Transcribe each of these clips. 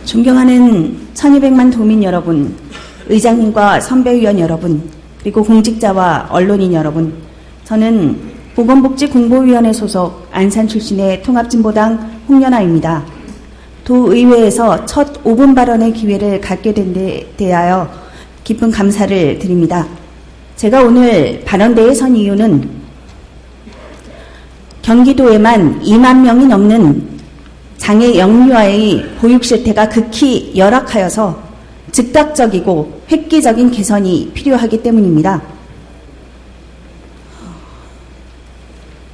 존경하는 1200만 도민 여러분, 의장님과 선배위원 여러분, 그리고 공직자와 언론인 여러분, 저는 보건복지공보위원회 소속 안산 출신의 통합진보당 홍연아입니다. 도의회에서 첫 5분 발언의 기회를 갖게 된 데 대하여 깊은 감사를 드립니다. 제가 오늘 발언대에 선 이유는 경기도에만 2만 명이 넘는 장애 영유아의 보육 실태가 극히 열악하여서 즉각적이고 획기적인 개선이 필요하기 때문입니다.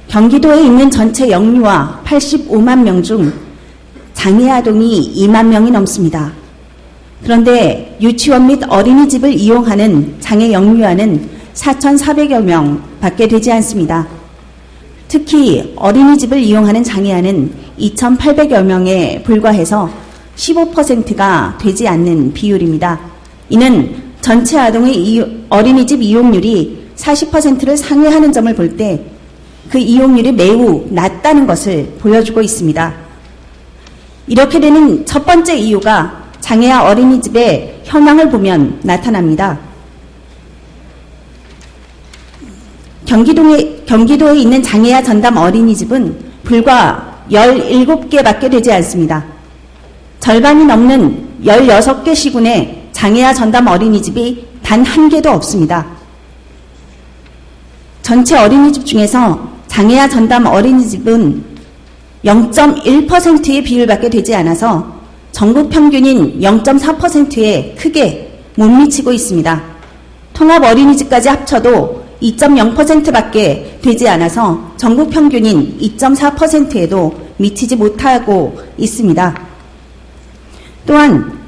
경기도에 있는 전체 영유아 85만 명 중 장애 아동이 2만 명이 넘습니다. 그런데 유치원 및 어린이집을 이용하는 장애 영유아는 4,400여 명 밖에 되지 않습니다. 특히 어린이집을 이용하는 장애아는 2,800여 명에 불과해서 15%가 되지 않는 비율입니다. 이는 전체 아동의 어린이집 이용률이 40%를 상회하는 점을 볼 때 그 이용률이 매우 낮다는 것을 보여주고 있습니다. 이렇게 되는 첫 번째 이유가 장애아 어린이집의 현황을 보면 나타납니다. 경기도에 있는 장애아 전담 어린이집은 불과 17개밖에 되지 않습니다. 절반이 넘는 16개 시군에 장애아 전담 어린이집이 단 한 개도 없습니다. 전체 어린이집 중에서 장애아 전담 어린이집은 0.1%의 비율밖에 되지 않아서 전국 평균인 0.4%에 크게 못 미치고 있습니다. 통합 어린이집까지 합쳐도 2.0%밖에 되지 않아서 전국 평균인 2.4%에도 미치지 못하고 있습니다. 또한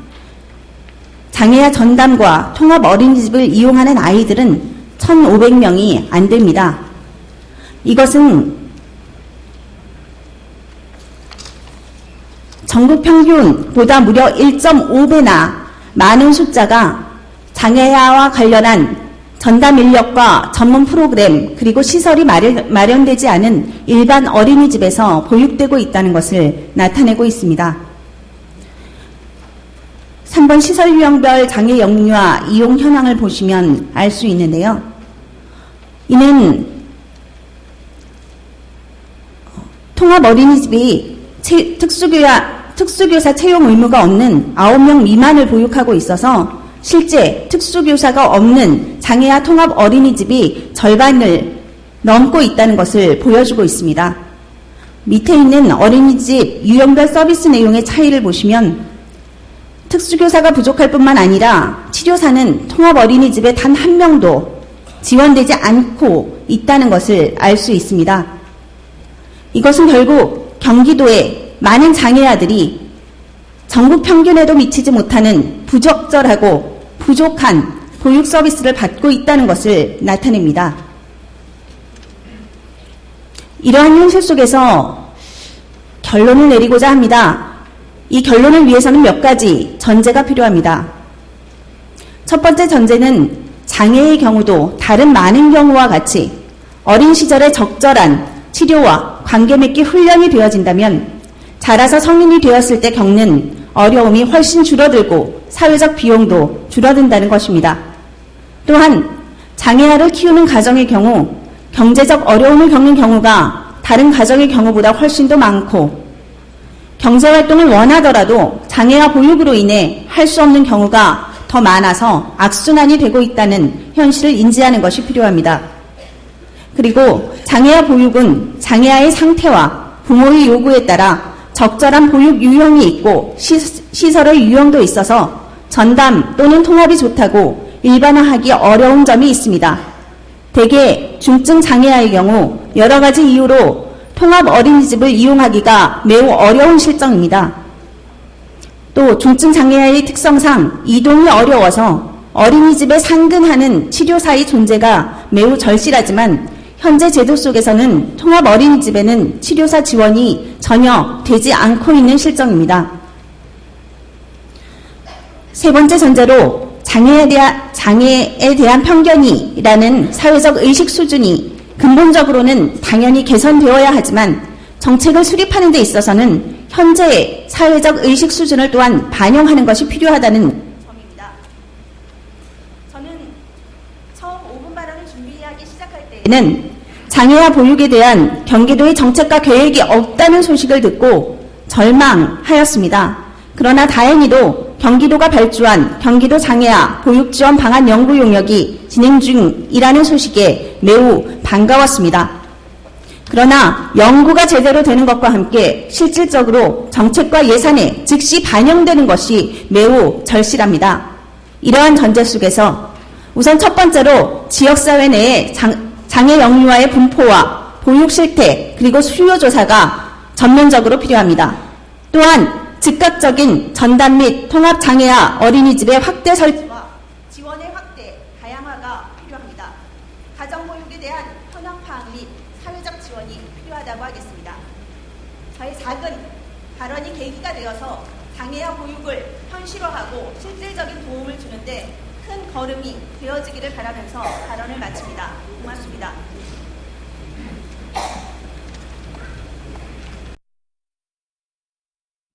장애아 전담과 통합 어린이집을 이용하는 아이들은 1,500명이 안 됩니다. 이것은 전국 평균보다 무려 1.5배나 많은 숫자가 장애아와 관련한 전담 인력과 전문 프로그램 그리고 시설이 마련되지 않은 일반 어린이집에서 보육되고 있다는 것을 나타내고 있습니다. 3번 시설 유형별 장애 영유아 이용 현황을 보시면 알 수 있는데요. 이는 통합 어린이집이 특수교사 채용 의무가 없는 9명 미만을 보육하고 있어서 실제 특수교사가 없는 장애아 통합 어린이집이 절반을 넘고 있다는 것을 보여주고 있습니다. 밑에 있는 어린이집 유형별 서비스 내용의 차이를 보시면 특수교사가 부족할 뿐만 아니라 치료사는 통합 어린이집에 단 한 명도 지원되지 않고 있다는 것을 알 수 있습니다. 이것은 결국 경기도의 많은 장애아들이 전국 평균에도 미치지 못하는 부적절하고 부족한 보육 서비스를 받고 있다는 것을 나타냅니다. 이러한 현실 속에서 결론을 내리고자 합니다. 이 결론을 위해서는 몇 가지 전제가 필요합니다. 첫 번째 전제는 장애의 경우도 다른 많은 경우와 같이 어린 시절에 적절한 치료와 관계 맺기 훈련이 되어진다면 자라서 성인이 되었을 때 겪는 어려움이 훨씬 줄어들고 사회적 비용도 줄어든다는 것입니다. 또한 장애아를 키우는 가정의 경우 경제적 어려움을 겪는 경우가 다른 가정의 경우보다 훨씬 더 많고 경제활동을 원하더라도 장애아 보육으로 인해 할 수 없는 경우가 더 많아서 악순환이 되고 있다는 현실을 인지하는 것이 필요합니다. 그리고 장애아 보육은 장애아의 상태와 부모의 요구에 따라 적절한 보육 유형이 있고 시설의 유형도 있어서 전담 또는 통합이 좋다고 일반화하기 어려운 점이 있습니다. 대개 중증 장애아의 경우 여러 가지 이유로 통합 어린이집을 이용하기가 매우 어려운 실정입니다. 또 중증 장애아의 특성상 이동이 어려워서 어린이집에 상근하는 치료사의 존재가 매우 절실하지만 현재 제도 속에서는 통합 어린이집에는 치료사 지원이 전혀 되지 않고 있는 실정입니다. 세 번째 전제로 장애에 대한 편견이라는 사회적 의식 수준이 근본적으로는 당연히 개선되어야 하지만 정책을 수립하는 데 있어서는 현재의 사회적 의식 수준을 또한 반영하는 것이 필요하다는 점입니다. 저는 처음 5분 발언을 준비하기 시작할 때에는 장애와 보육에 대한 경기도의 정책과 계획이 없다는 소식을 듣고 절망하였습니다. 그러나 다행히도 경기도가 발주한 경기도 장애아 보육 지원 방안 연구 용역이 진행 중이라는 소식에 매우 반가웠습니다. 그러나 연구가 제대로 되는 것과 함께 실질적으로 정책과 예산에 즉시 반영되는 것이 매우 절실합니다. 이러한 전제 속에서 우선 첫 번째로 지역사회 내의 장애 영유아의 분포와 보육 실태 그리고 수요 조사가 전면적으로 필요합니다. 또한 즉각적인 전담 및 통합 장애아 어린이집의 확대 설치와 지원의 확대, 다양화가 필요합니다. 가정보육에 대한 현황 파악 및 사회적 지원이 필요하다고 하겠습니다. 저의 작은 발언이 계기가 되어서 장애아 보육을 현실화하고 실질적인 도움을 주는데 큰 걸음이 되어지기를 바라면서 발언을 마칩니다. 고맙습니다.